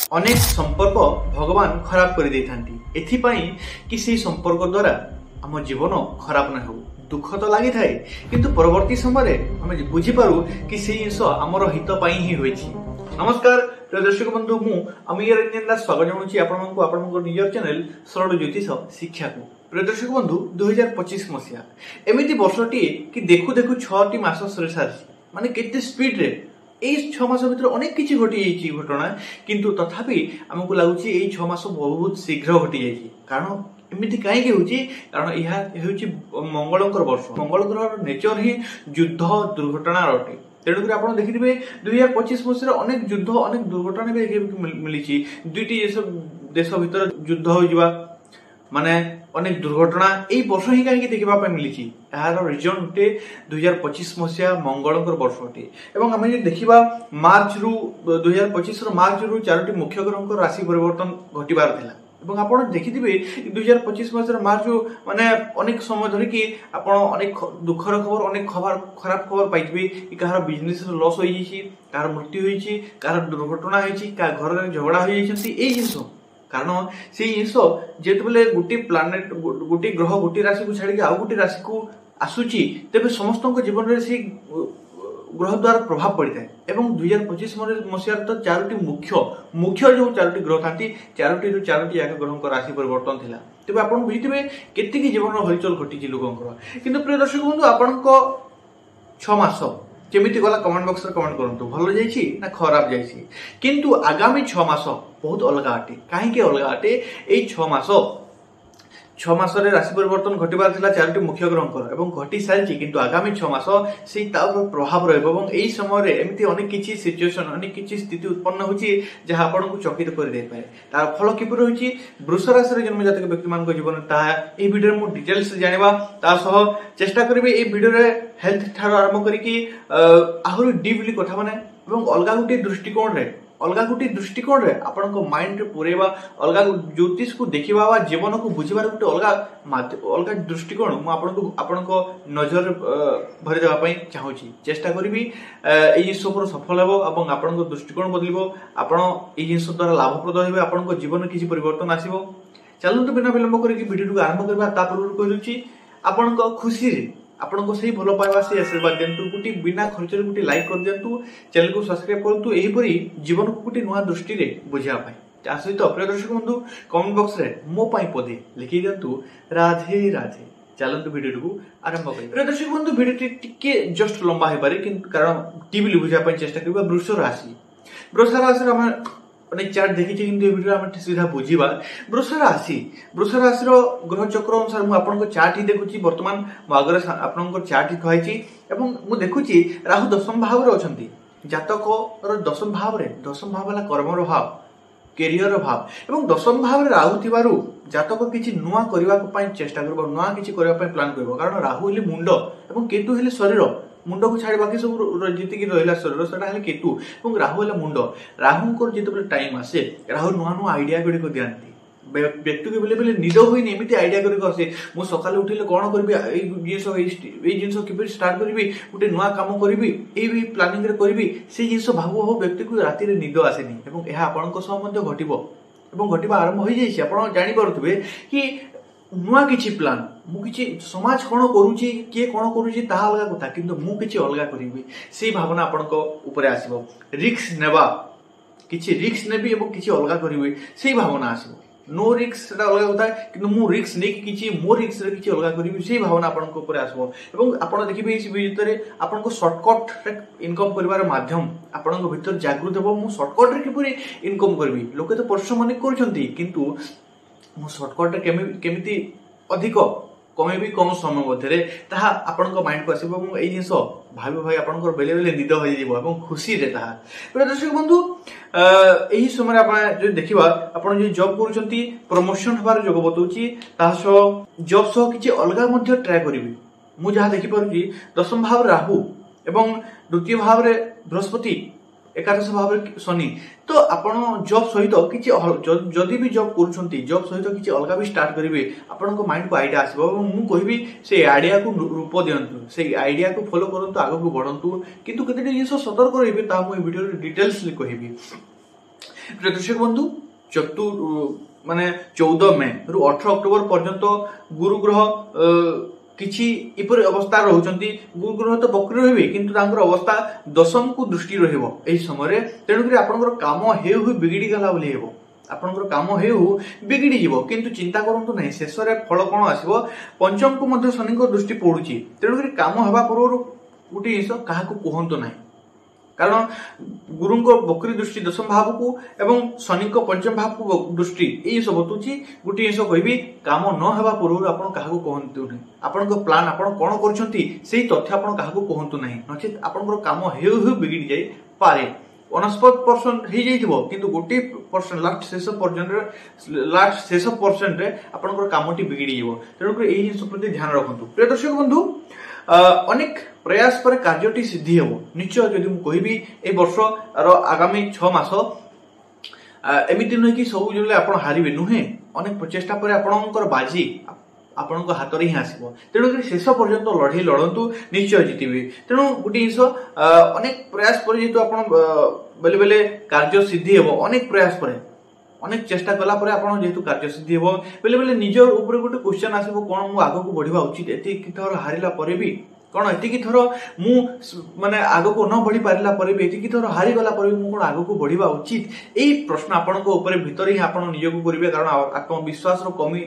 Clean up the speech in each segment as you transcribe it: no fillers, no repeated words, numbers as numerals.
अनेक संपर्क भगवान खराब कर देथांती एथिपाई कि से संपर्क द्वारा आम जीवन खराब न हो दुख तो लगी थाए किंतु परवर्ती समय आम बुझी पारू कि से जिनस आमर हित ही होइछि। नमस्कार प्रिय दर्शक बंधु मु अमीर रंजन दास स्वागत जनाउछि आपनको आपनको निजर चैनल सरल ज्योतिष शिक्षा को। प्रिय दर्शक बंधु 2025 मसिया एमिति वर्षटी कि देखु देखु 6टी मास सरी सारी माने केते स्पीड रे एई 6 मास भीतर अनेक किछि घटी जाइछि घटना किंतु तथापि हमकु लागुछि एई 6 मास बहुत शीघ्र घटी जाइछि। कारण एमिति काहे कि होछि कारण इहा हेउछि मंगलकर वर्ष। मंगल ग्रहर नेचर ही युद्ध दुर्घटना रटे तेणुक आप देखिए 2025 मसीह अनेक युद्ध अनेक दुर्घटना भी मिली दुईटी देश भीतर युद्ध हो माने अनेक दुर्घटना यही वर्ष ही कहीं देखा मिली यार रिजन अटे 2025 मसीहा मंगलकर वर्ष अटे। एवं आम देखा मार्च रु 2025 मार्च रु 4टी मुख्य ग्रह राशि परिवर्तन घटबार था। এবং আপন দেখিथिबे 2025 মাসের মার্চ মানে অনেক সময় ধরে কি আপন অনেক দুঃখর খবর অনেক খারাপ খবর পাইथिबे कि কাহার বিজনেস লস হই যাইছি কাহার মৃত্যু হইছি কাহার দুর্ঘটনা হইছি কা ঘরে ঝগড়া হই যাইছন্তি এই জিনিস कारण से जिनस जेतबेले गोटे प्लानेट गोटे ग्रह गोटे राशि को छाड़ी आउ गोटे राशि को आसुची तेबे समस्त जीवन में से ग्रह द्वारा प्रभाव पड़ता है। एवं 2025 मसीह तो 4टी मुख्य जो 4टी ग्रह था 4टी एक ग्रह राशि परिवर्तन थिला तेज आप बुझे केतिक जीवन हलचल घटी लोकंर। किंतु प्रिय दर्शक बंधु आपण 6 मास केमिति गला कमेंट बॉक्स रे कमेंट करंतु भलो जाइछि ना खराब जाइछि। किंतु आगामी 6 मास बहुत अलग अटे काहेकि अलग अटे एई 6 मास रे राशि परिवर्तन घटिबार थिला 4टी मुख्य ग्रहंकर एवं घटी सारिछि किंतु आगामी 6 मास से प्रभाव रहबो एवं एई समय रे एमिति अनेक किछि सिचुएशन अनेक किछि स्थिति उत्पन्न होछि जहा आपन को चकित कर दे पाए। तार फल किपर होछि वृष राशि रे जन्म जातक व्यक्ति मान को जीवन ता एई वीडियो रे मु डिटेल्स जानिबा ता सह चेष्टा करबे एई वीडियो रे हेल्थ ठार आरंभ करिकि आहुरी डीपली कथा माने एवं अलगा गुटी दृष्टिकोण रे आपन को माइंड रे पुरेबा अलगा ज्योतिष को देखिबा वा जीवन को बुझिबार गुटे अलगा दृष्टिकोण मु आपन को नजर भरि देबा पई चाहूची। चेष्टा करबी एई जिंस पर सफल हेबो एवं आपन को दृष्टिकोण बदलिबो आपन एई जिंस द्वारा लाभप्रद हेबे आपन को जीवन में किछि परिवर्तन आसीबो। चलंतु बिना विलंब करिकि वीडियो को आरंभ करबा ता पूर्व कहूची आपन को खुशी रे आपन को सही भलो पाइबा से आशीर्वाद देंतु गुटी बिना खर्च रे गुटी लाइक कर देंतु चैनल को सब्सक्राइब करंतु एही परी जीवन को गुटी नुवा दृष्टि रे बुझिया पाई। ता सहित प्रिय दर्शक बंधु कमेंट बॉक्स रे मो पाई पदे लिखि देंतु राधे राधे। चलंतु वीडियो को आरंभ करी। प्रिय दर्शक बंधु वीडियो टिके जस्ट लंबा हे पारे किंतु कारण टीवी बुझिया पाई चेष्टा करबा। वृष राशि रे हम अनेक चार्ट देखी किंतु वीडियो हम सीधा बुझीबा। वृष राशि रो ग्रह चक्र अनुसार मु आपन को चार्ट ही देखुची वर्तमान आगरे आपन को चार्ट ही कहैची एवं मु देखुची राहु दशम भाव रे अछंती जातक रो दशम भाव वाला कर्म रो भाव कैरियर रो भाव एवं दशम भाव रे राहु थिबारु जातक किछि नुवा करबा पई चेष्टा करबो नुवा किछि करबा पई प्लान करबो। कारण राहु हेले मुंड एवं केतु हेले शरीर मुंड को छाड़ी बाकी सब जीति रहा शरीर से केतु और राहु है मुंड। राहु जो टाइम आसे राहु नुआ नुआ आइडिया गुड़िक दिखाती व्यक्ति को बेले बेले निद हुई एमती आइडिया करके मु सका उठिले कौन करी जिन कि स्टार्ट करी गोटे नुआ कम करी प्लानिंग करी से जिन भाव भाव व्यक्ति को राति निद आसेनी यह आपण घटवा आरंभ हो जाए। जापर कि नुआ किछि प्लान मु किछि समाज कोन करूची के कोन करूची ता अलगा कथा किंतु मु किछि अलगा करिवि से भावना आपन को ऊपर आसीबो। रिस्क नेबा किछि रिस्क नेबी एवं किछि अलगा करिवि से भावना आसीबो। नो रिस्क सेटा अलगा कथा किंतु मु रिस्क नै किछि मो रिस्क रे किछि अलगा करिवि से भावना आपन को ऊपर आसीबो। एवं आपन देखिबे इस भितरे आपन को शॉर्टकट रे इनकम करिवार माध्यम आपन को भीतर जागृत हेबो। मु शॉर्टकट रे किपरि इनकम करबी लोके तो परिश्रम अनेक करछंती किंतु मु शॉर्टकट केमिति अधिक कमेबी कम समय मध्य ताहा आपण को माइंड को आसीबो एवं एई जिंस भाबी भाई आपण को बेले बेले निद हो जिवो एवं खुशी रे ताहा। प्रिय दर्शक बंधु एही समय आपण जो देखिबा आपण जो जॉब करूचंती प्रमोशन हबार जोग बतौची ताहा जॉब सो किछि अलगा मध्य ट्राई करिवि। मु जहा देखि परछि दशम भाव राहु एवं द्वितीय भाव रे बृहस्पति एकादश भाव शनि तो आपण जॉब सहित किछि जदि भी जॉब करूछंती जॉब सहित किछि अलगा भी स्टार्ट करिवे आपण को माइंड को आइडिया आसीबो मु कहबी से आइडिया को रूप दियंतु से आइडिया को फॉलो करंतु आगो को बढ़ंतु किंतु केते जिंस सतर्क रहिबे ता मु वीडियो रे डिटेल्स कहबी। প্রিয় দর্শক বন্ধু, মানে 14 ମେ ରୁ 18 ଅକ୍ଟୋବର ପର୍ଯ୍ୟନ୍ତ ଗୁରୁ ଗ୍ରହ କିଛି ଏପରି ଅବସ୍ଥା ରହୁଛନ୍ତି। ଗୁରୁ ଗ୍ରହ ତ ବକ୍ରି ରହିବେ କିନ୍ତୁ ତାଙ୍କର ଅବସ୍ଥା ଦଶମକୁ ଦୃଷ୍ଟି ରହିବ ଏହି ସମୟରେ। ତେଣୁକରି ଆପଣଙ୍କର କାମ ହେଉ ବିଗିଡି ଗଲା ବୋଲି ହେବ। ଆପଣଙ୍କର କାମ ହେଉ ବିଗିଡି ଯିବ, କିନ୍ତୁ ଚିନ୍ତା କରନ୍ତୁ ନାହିଁ ଶେଷରେ ଫଳ କଣ ଆସିବ। ପଞ୍ଚମକୁ ମଧ୍ୟ ଶନିଙ୍କ ଦୃଷ୍ଟି ପଡୁଛି। ତେଣୁକରି କାମ ହେବା ପୂର୍ବରୁ ଗୋଟିଏ ଜିନିଷ କାହାକୁ କୁହନ୍ତୁ ନାହିଁ, କାରଣ ଗୁରୁଙ୍କ ବକ୍ରି ଦୃଷ୍ଟି ଦଶମ ଭାବକୁ ଏବଂ ଶନିଙ୍କ ପଞ୍ଚମ ଭାବକୁ ଦୃଷ୍ଟି ଏଇ ସବୁ ବତୁଛି। ଗୋଟିଏ ଜିନିଷ କହିବି, କାମ ନ ହେବା ପୂର୍ବରୁ ଆପଣ କାହାକୁ କୁହନ୍ତୁ ନାହିଁ। ଆପଣଙ୍କ ପ୍ଲାନ୍ ଆପଣ କଣ କରୁଛନ୍ତି ସେଇ ତଥ୍ୟ ଆପଣ କାହାକୁ କୁହନ୍ତୁ ନାହିଁ, ନଚେତ ଆପଣଙ୍କର କାମ ହେଉ ବିଗିଡି ଯାଇପାରେ। 49% ହେଇଯାଇଥିବ କିନ୍ତୁ 1% ଲାଷ୍ଟ ଶେଷ ପରସେଣ୍ଟରେ ଆପଣଙ୍କର କାମଟି ବିଗିଡି ଯିବ। ତେଣୁକରି ଏହି ଜିନିଷ ପ୍ରତି ଧ୍ୟାନ ରଖନ୍ତୁ। ପ୍ରିୟ ଦର୍ଶକ ବନ୍ଧୁ, ଅନେକ ପ୍ରୟାସ ପରେ କାର୍ଯ୍ୟଟି ସିଦ୍ଧି ହେବ ନିଶ୍ଚୟ। ଯଦି ମୁଁ କହିବି ଏ ବର୍ଷର ଆଗାମୀ 6 ମାସ ଏମିତି ନୁହେଁ କି ସବୁ ଯୋଉ ଆପଣ ହାରିବେ, ନୁହେଁ। ଅନେକ ପ୍ରଚେଷ୍ଟା ପରେ ଆପଣଙ୍କର ବାଜି ଆପଣଙ୍କ ହାତରେ ହିଁ ଆସିବ। ତେଣୁକରି ଶେଷ ପର୍ଯ୍ୟନ୍ତ ଲଢେଇ ଲଢନ୍ତୁ, ନିଶ୍ଚୟ ଜିତିବେ। ତେଣୁ ଗୋଟିଏ ଜିନିଷ, ଅନେକ ପ୍ରୟାସ ପରେ ଯେହେତୁ ଆପଣ ବେଲେ ବେଲେ କାର୍ଯ୍ୟ ସିଦ୍ଧି ହେବ, ଅନେକ ପ୍ରୟାସ ପରେ ଅନେକ ଚେଷ୍ଟା କଲା ପରେ ଆପଣ ଯେହେତୁ କାର୍ଯ୍ୟ ସିଦ୍ଧି ହେବ, ବେଲେ ବେଲେ ନିଜ ଉପରେ ଗୋଟେ କ୍ୱେଶ୍ଚନ ଆସିବ, କଣ ମୁଁ ଆଗକୁ ବଢିବା ଉଚିତ? ଏତିକି ଥର ହାରିଲା ପରେ ବି କଣ, ଏତିକି ଥର ମୁଁ ମାନେ ଆଗକୁ ନ ବଢି ପାରିଲା ପରେ ବି, ଏତିକି ଥର ହାରିଗଲା ପରେ ବି ମୁଁ କଣ ଆଗକୁ ବଢିବା ଉଚିତ? ଏଇ ପ୍ରଶ୍ନ ଆପଣଙ୍କ ଉପରେ ଭିତରେ ହିଁ ଆପଣ ନିଜକୁ କରିବେ, କାରଣ ଆତ୍ମବିଶ୍ୱାସର କମି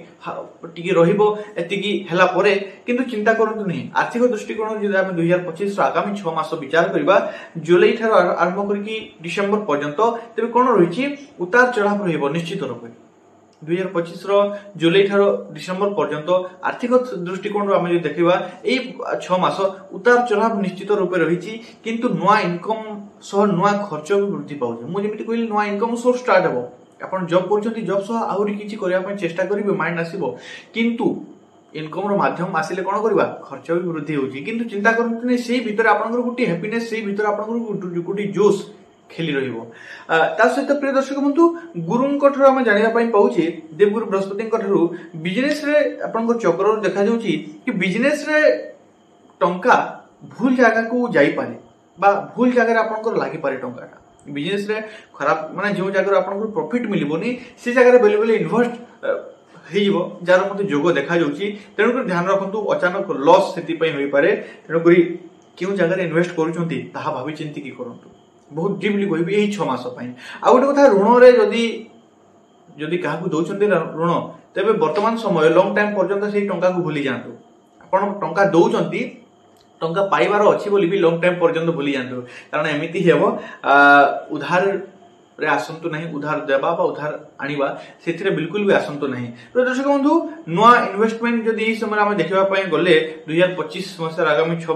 ଟିକେ ରହିବ ଏତିକି ହେଲା ପରେ। କିନ୍ତୁ ଚିନ୍ତା କରନ୍ତୁ ନାହିଁ, ଆର୍ଥିକ ଦୃଷ୍ଟିକୋଣରୁ ଯଦି ଆମେ 2025ର ଆଗାମୀ 6 ମାସ ବିଚାର କରିବା, ଜୁଲାଇ ଠାରୁ ଆରମ୍ଭ କରିକି ଡିସେମ୍ବର ପର୍ଯ୍ୟନ୍ତ, ତେବେ କଣ ରହିଛି, ଉତାର ଚଢାବ ରହିବ ନିଶ୍ଚିତ ରୂପେ। 2025ର ଜୁଲାଇ ଠାରୁ ଡିସେମ୍ବର ପର୍ଯ୍ୟନ୍ତ ଆର୍ଥିକ ଦୃଷ୍ଟିକୋଣରୁ ଆମେ ଯଦି ଦେଖିବା, ଏଇ 6 ମାସ ଉତାର ଚଢାବ ନିଶ୍ଚିତ ରୂପେ ରହିଛି। କିନ୍ତୁ ନୂଆ ଇନକମ ସହ ନୂଆ ଖର୍ଚ୍ଚ ବି ବୃଦ୍ଧି ପାଉଛି। ମୁଁ ଯେମିତି କହିଲି, ନୂଆ ଇନକମ ସୋର୍ସ ଷ୍ଟାର୍ଟ ହେବ। ଆପଣ ଜବ୍ କରୁଛନ୍ତି, ଜବ୍ ସହ ଆହୁରି କିଛି କରିବା ପାଇଁ ଚେଷ୍ଟା କରିବେ, ମାଇଣ୍ଡ ଆସିବ। କିନ୍ତୁ ଇନକମର ମାଧ୍ୟମ ଆସିଲେ କଣ କରିବା, ଖର୍ଚ୍ଚ ବି ବୃଦ୍ଧି ହେଉଛି। କିନ୍ତୁ ଚିନ୍ତା କରନ୍ତୁନି, ସେଇ ଭିତରେ ଆପଣଙ୍କର ଗୋଟିଏ ହ୍ୟାପିନେସ୍, ସେଇ ଭିତରେ ଆପଣଙ୍କର ଗୋଟିଏ ଜୋସ୍ ଖେଳି ରହିବ। ତା ସହିତ ପ୍ରିୟ ଦର୍ଶକ ବନ୍ଧୁ, ଗୁରୁଙ୍କ ଠାରୁ ଆମେ ଜାଣିବା ପାଇଁ ପାଉଛେ, ଦେବଗୁରୁ ବୃହସ୍ପତିଙ୍କ ଠାରୁ ବିଜନେସରେ ଆପଣଙ୍କ ଚକ୍ରରୁ ଦେଖାଯାଉଛି କି ବିଜନେସରେ ଟଙ୍କା ଭୁଲ ଜାଗାକୁ ଯାଇପାରେ ବା ଭୁଲ ଜାଗାରେ ଆପଣଙ୍କର ଲାଗିପାରେ। ଟଙ୍କାଟା ବିଜନେସରେ ଖରାପ, ମାନେ ଯେଉଁ ଜାଗାରୁ ଆପଣଙ୍କର ପ୍ରଫିଟ ମିଳିବନି ସେ ଜାଗାରେ ବେଳେ ବେଳେ ଇନଭେଷ୍ଟ ହେଇଯିବ, ଯାହାର ମଧ୍ୟ ଯୋଗ ଦେଖାଯାଉଛି। ତେଣୁକରି ଧ୍ୟାନ ରଖନ୍ତୁ, ଅଚାନକ ଲସ୍ ସେଥିପାଇଁ ହୋଇପାରେ। ତେଣୁକରି କେଉଁ ଜାଗାରେ ଇନଭେଷ୍ଟ କରୁଛନ୍ତି ତାହା ଭାବି ଚିନ୍ତିକି କରନ୍ତୁ। ବହୁତ ଡିପଲି କହିବି ଏଇ 6 ମାସ ପାଇଁ। ଆଉ ଗୋଟେ କଥା, ଋଣରେ ଯଦି କାହାକୁ ଦଉଛନ୍ତି ଋଣ, ତେବେ ବର୍ତ୍ତମାନ ସମୟ ଲଙ୍ଗ ଟାଇମ ପର୍ଯ୍ୟନ୍ତ ସେଇ ଟଙ୍କାକୁ ଭୁଲି ଯାଆନ୍ତୁ। ଆପଣ ଟଙ୍କା ଦଉଛନ୍ତି, ଟଙ୍କା ପାଇବାର ଅଛି ବୋଲି ବି ଲଙ୍ଗ ଟାଇମ ପର୍ଯ୍ୟନ୍ତ ଭୁଲି ଯାଆନ୍ତୁ। କାରଣ ଏମିତି ହେବ, ଉଧାରରେ ଆସନ୍ତୁ ନାହିଁ। ଉଧାର ଦେବା ବା ଉଧାର ଆଣିବା ସେଥିରେ ବିଲକୁଲ ବି ଆସନ୍ତୁ ନାହିଁ। ଦର୍ଶକ ବନ୍ଧୁ, ନୂଆ ଇନଭେଷ୍ଟମେଣ୍ଟ ଯଦି ଏହି ସମୟରେ ଆମେ ଦେଖିବା ପାଇଁ ଗଲେ, 2025 ମସିହାର ଆଗାମୀ 6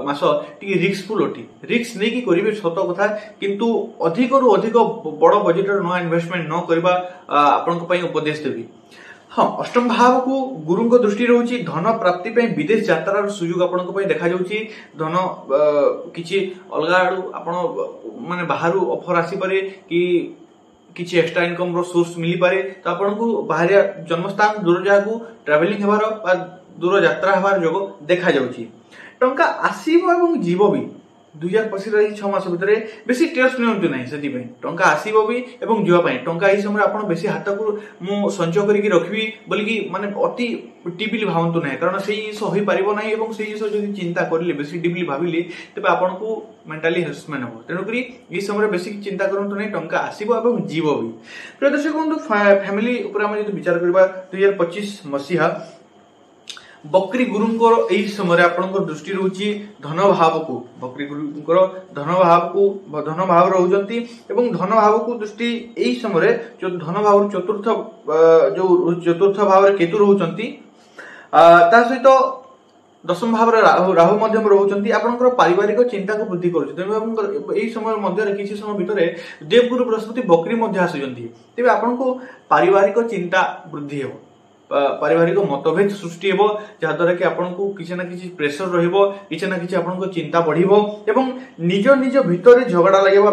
ମାସ ଟିକେ ରିସ୍କଫୁଲ ଅଟେ। ରିସ୍କ ନେଇକି କରିବେ ସତ କଥା, କିନ୍ତୁ ଅଧିକରୁ ଅଧିକ ବଡ ବଜେଟର ନୂଆ ଇନଭେଷ୍ଟମେଣ୍ଟ ନ କରିବା ଆପଣଙ୍କ ପାଇଁ ଉପଦେଶ ଦେବି। ହଁ, ଅଷ୍ଟମ ଭାବକୁ ଗୁରୁଙ୍କ ଦୃଷ୍ଟି ରହୁଛି। ଧନ ପ୍ରାପ୍ତି ପାଇଁ ବିଦେଶ ଯାତ୍ରାର ସୁଯୋଗ ଆପଣଙ୍କ ପାଇଁ ଦେଖାଯାଉଛି। ଧନ କିଛି ଅଲଗା ଆଡୁ ଆପଣ ମାନେ ବାହାରୁ ଅଫର ଆସିପାରେ କି କିଛି ଏକ୍ସଟ୍ରା ଇନକମ ର ସୋର୍ସ ମିଳିପାରେ। ତ ଆପଣଙ୍କୁ ବାହାରିଆ ଜନ୍ମସ୍ଥାନ ଦୂର ଜାଗାକୁ ଟ୍ରାଭେଲିଂ ହେବାର ବା ଦୂର ଯାତ୍ରା ହେବାର ଯୋଗ ଦେଖାଯାଉଛି। ଟଙ୍କା ଆସିବ ଏବଂ ଯିବ ବି। 2025ର ଏହି 6 ମାସ ଭିତରେ ବେଶୀ ଷ୍ଟ୍ରେସ୍ ନିଅନ୍ତୁ ନାହିଁ। ସେଥିପାଇଁ ଟଙ୍କା ଆସିବ ବି ଏବଂ ଯିବା ପାଇଁ ଟଙ୍କା ଏହି ସମୟରେ ଆପଣ ବେଶୀ ହାତକୁ ମୁଁ ସଞ୍ଚୟ କରିକି ରଖିବି ବୋଲିକି ମାନେ ଅତି ଡିପଲି ଭାବନ୍ତୁ ନାହିଁ, କାରଣ ସେଇ ଜିନିଷ ହୋଇପାରିବ ନାହିଁ। ଏବଂ ସେଇ ଜିନିଷ ଯଦି ଚିନ୍ତା କରିଲେ, ବେଶୀ ଡିପଲି ଭାବିଲେ, ତେବେ ଆପଣଙ୍କୁ ମେଣ୍ଟାଲି ହେରାସମେଣ୍ଟ ହେବ। ତେଣୁକରି ଏହି ସମୟରେ ବେଶୀ ଚିନ୍ତା କରନ୍ତୁ ନାହିଁ, ଟଙ୍କା ଆସିବ ଏବଂ ଯିବ ବି। ପ୍ରିୟ ଦର୍ଶକ ବନ୍ଧୁ, ଫ୍ୟାମିଲି ଉପରେ ଆମେ ଯଦି ବିଚାର କରିବା, 2025 ମସିହା ବକ୍ରି ଗୁରୁଙ୍କର ଏହି ସମୟରେ ଆପଣଙ୍କର ଦୃଷ୍ଟି ରହୁଛି ଧନ ଭାବକୁ। ବକ୍ରି ଗୁରୁଙ୍କର ଧନ ଭାବ ରହୁଛନ୍ତି ଏବଂ ଧନ ଭାବକୁ ଦୃଷ୍ଟି ଏହି ସମୟରେ ଧନ ଭାବର ଚତୁର୍ଥ ଭାବରେ କେତୁ ରହୁଛନ୍ତି। ତା ସହିତ ଦଶମ ଭାବରେ ରାହୁ ମଧ୍ୟ ରହୁଛନ୍ତି। ଆପଣଙ୍କର ପାରିବାରିକ ଚିନ୍ତାକୁ ବୃଦ୍ଧି କରୁଛନ୍ତି ଏବଂ ଏହି ସମୟ ମଧ୍ୟରେ କିଛି ସମୟ ଭିତରେ ଦେବଗୁରୁ ବୃହସ୍ପତି ବକ୍ରି ମଧ୍ୟ ଆସୁଛନ୍ତି। ତେବେ ଆପଣଙ୍କୁ ପାରିବାରିକ ଚିନ୍ତା ବୃଦ୍ଧି ହେବ। पारिवारिक मतभेद सृष्टि हेबो जहाद्वारा कि आपनको किसी ना किसी प्रेसर रहिबो किसी ना किसी आपनको चिंता बढ़िबो एवं निज निज भितर झगड़ा लागेबा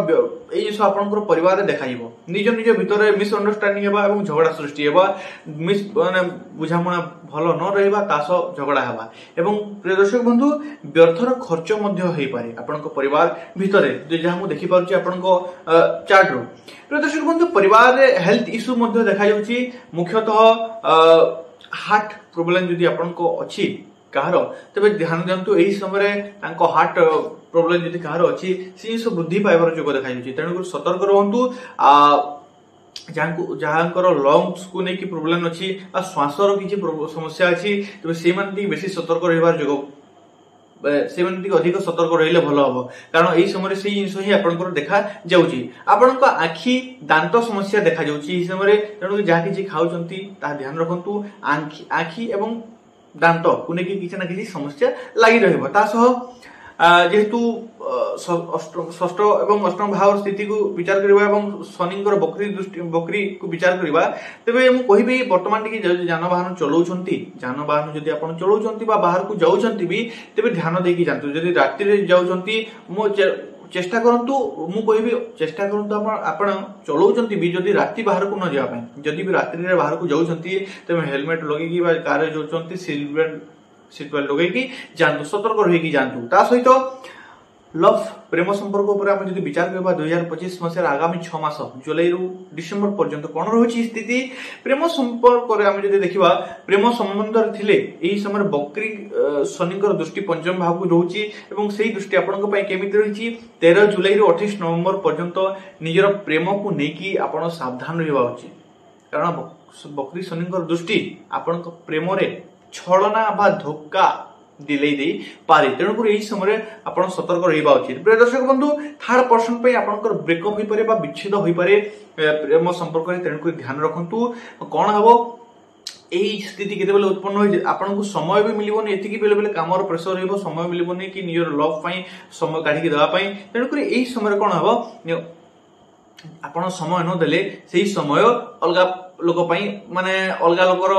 एई जिंस आपनको परिवार रे देखाइबो निज निज भितर मिसअंडरस्टैंडिंग हेबा एवं झगड़ा सृष्टि हेबा मिस माने बुझामणा भलो न रहबा तासो झगड़ा हेबा एवं प्रिय दर्शक बंधु व्यर्थर खर्च मध्य हेई पारे आपनको परिवार भितर जहा मु देखि पारुची आपनको चार्ट रो प्रिय दर्शक बंधु परिवार रे हेल्थ इश्यू मध्य देखा जाउची मुख्यतः हार्ट प्रॉब्लम जदि आपनको अछि कहार तबे ध्यान दियंतु एही समय तांको हार्ट प्रॉब्लम जदि कहार अछि से सब वृद्धि पाइबार जोग देखा जाउची तेनु सतर्क रहंतु जहाँकर लंग्स को लेकिन प्रोब्लेम अच्छी श्वासर किसी समस्या अच्छी तेज से बेसी सतर्क रही जोग से अधिक सतर्क रहिले भल हम कारण यही समय से जिन ही आप देखा जाऊँगी आपण आखि दांत समस्या देखा जाऊँगी समय तेणु जहाँ किसी खाऊँ ध्यान रखु आखि एवं दांत को लेकिन किसी ना किसी समस्या लगी रहा जेहेतु षष्ठ एवं अष्टम भाव स्थिति को विचार करबा एवं शनि बकरी को विचार करबा तेबे मु कहिबी वर्तमान टिके जानवाहन चलाउछंती जानवाहन जदि आपण चलाउछंती बा बाहर को जाउछंती भी तेबे ध्यान देकी जानतु जदि रात्रि रे जाउछंती मु चेष्टा करंतु मु कहिबी चेष्टा करंतु आपण चलाउछंती भी जदि रात्रि बाहर को न जावा पय जदि भी रात्रि रे बाहर को जाउछंती तेबे हेलमेट लगेकी बा कार रे जाउछंती सीट बेल्ट लगेकी जानतु सतर्क रही जानतु ता सहित लव प्रेम संपर्क उपर हम जदि विचार करबा 2025 मसिया आगामी 6 मास जुलाई रु डिसेंबर पर्यंत कोन रहउची स्थिति प्रेम संपर्क रे हम जदि देखिबा प्रेम संबंध थिले एही समय बकरी शनिकर दृष्टि पंचम भाव को रहउची एवं सेही दृष्टि आपनक पय केमिति रहिची 13 जुलाई रु 28 नवंबर पर्यंत निजर प्रेम को नेकी आपण सावधान रहबा उचित कारण बकरी शनिकर दृष्टि आपनक प्रेम रे छलना बा धोखा दिले दे पारे तेणुकर यही समय आपण सतर्क रहिबा उचित प्रिय दर्शक बंधु थर्ड पर्सन पे आपनकर ब्रेकअप होई पारे बा विच्छेद होई पारे प्रेम संपर्क रे तेणुकर ध्यान रखंतु कोन हबो एही स्थिति केते बेले उत्पन्न होई आपनको समय भी मिलिबोनी एतिकी बेले बेले कामर प्रेशर रहबो समय मिलिबोनी कि नियर लव पई समय काढी के देबा पई तेणुकर एही समय कोन हबो आपण समय न देले सेही समय अलगा लोक पई माने अलगा लोकर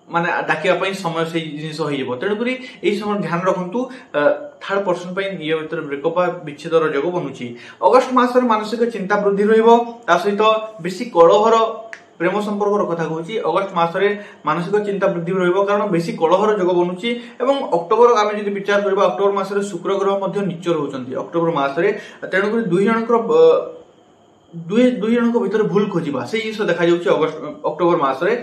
माने डाकिया समय से जिनिस हो तेणुकरी यही समय ध्यान रखु थर्ड पर्सन ये भर ब्रेकअप विच्छेदर जोग बनूची अगस्ट मासर मानसिक चिंता वृद्धि रहित बेसी कलहर प्रेम संपर्क कथा कहूँ अगस्ट मासरे मानसिक चिंता वृद्धि रहिबो कारण बेसी कलहर जोग बनूची एवं अक्टोबर आम जब विचार करबा अक्टोबर मासरे शुक्र ग्रह नीच रहउचंती अक्टोबर मासरे तेणुकरी दुई जनक भीतर भूल खोजिबा से जिनिस देखा जाउची अक्टोबर मासरे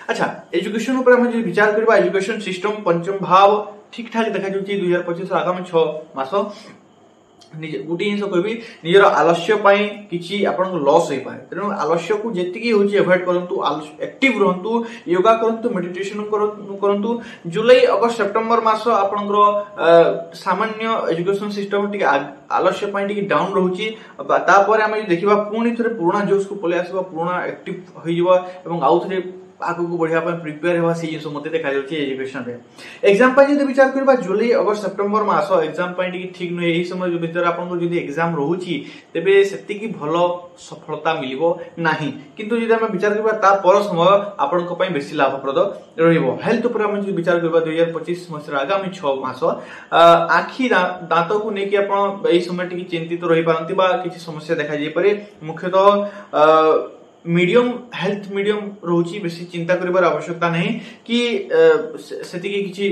अच्छा एजुकेशन ऊपर हम विचार करबा एजुकेशन सिस्टम पंचम भाव ठीक ठाक देखा जाउची 2025 आगामी 6 मास गोटे जिन कहबी निजर आलस्य किसी आपन लॉस हो पाए तेणु आलस्य को जी होची एवॉइड करंतु एक्टिव रहंतु योगा करंतु मेडिटेशन करंतु जुलाई अगस्त सेप्टेम्बर मास आपनकर सामान्य एजुकेशन सिस्टम टिके आलस्य टिके डाउन रहउची तापर हम देखिबा पुणी थरे पुराना जोश को पले आसीबा पुराना एक्टिव होई जबा एवं आउ थरे आगु को बढ़िया प्रिपेयर होवा से जिन मते देखा जाउची एजुकेशन रे एग्जाम पय जदि विचार करबा जुलाई अगस्त सेप्टेम्बर मास एग्जाम पय टिके ठीक न एही समय जो भीतर आपन जदि एग्जाम रहउची तेबे सेति की भलो सफलता मिलिबो नाही किंतु जदि हम विचार करबा ता पर समय आपन को पय बेसी लाभप्रद रहिबो हेल्थ ऊपर हम जदि विचार करबा 2025 मसिया आगामी 6 मास आखि दांत को नेकी आपन एही समय टिके चिंतित रहि पारंती बा किछि समस्या देखा जाय पारे मुख्यतः मीडियम हेल्थ मीडियम रोची बेसी चिंता करिबार आवश्यकता नहीं कि सेति की किछि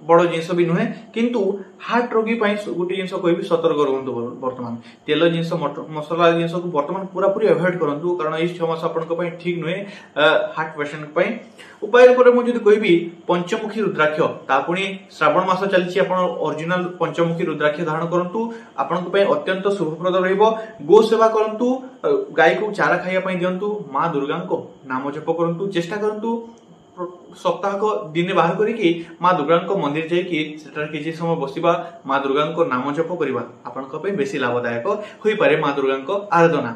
बड़ जिंस भी नुहे किंतु हार्ट रोगी पई गोटे जिंस कहबी सतर्क रहंतु वर्तमान तेल जिंस मसला जिंस को वर्तमान पूरा पूरी अवॉइड करंतु कारण इस 6 मास आपन को पई ठीक नुहे हार्ट पेशेंट पई उपाय पर मु जदि कहबी पंचमुखी रुद्राक्ष तापुणी श्रावण मास चलछि आपन ओरिजिनल पंचमुखी रुद्राक्ष धारण करंतु आपन को पई अत्यंत शुभप्रद रहइबो गो सेवा करंतु गाय को चारा खाइया पई दियंतु मां दुर्गा को नाम जप करंतु चेष्टा करंतु सप्ताह को दिन बाहर करिकी मां दुर्गा को मंदिर जाइकी सेटर किछि समय बसिबा मां दुर्गा को नाम जप करिबा आपन को पे बेसी लाभदायक होई पारे मां दुर्गा को आराधना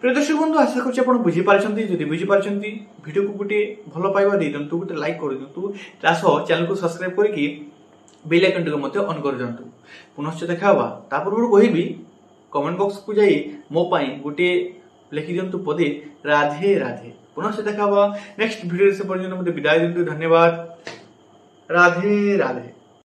प्रिय दर्शक बंधु आशा करछि आपण बुझी पारछंती जदि बुझी पारछंती वीडियो को गुटे भलो पाइबा दे दंतु गुटे लाइक कर दंतु तासो चैनल को सब्सक्राइब करिकी बेल आइकन को मते ऑन कर दंतु पुनश्च देखाबा तापर कहबी कमेंट बॉक्स को जाई मो पई गुटे लिखि दंतु पदे राधे राधे। पुनः से देखा नेक्स्ट वीडियो से पर्यंत मते विदाय दिंतु। धन्यवाद। राधे राधे।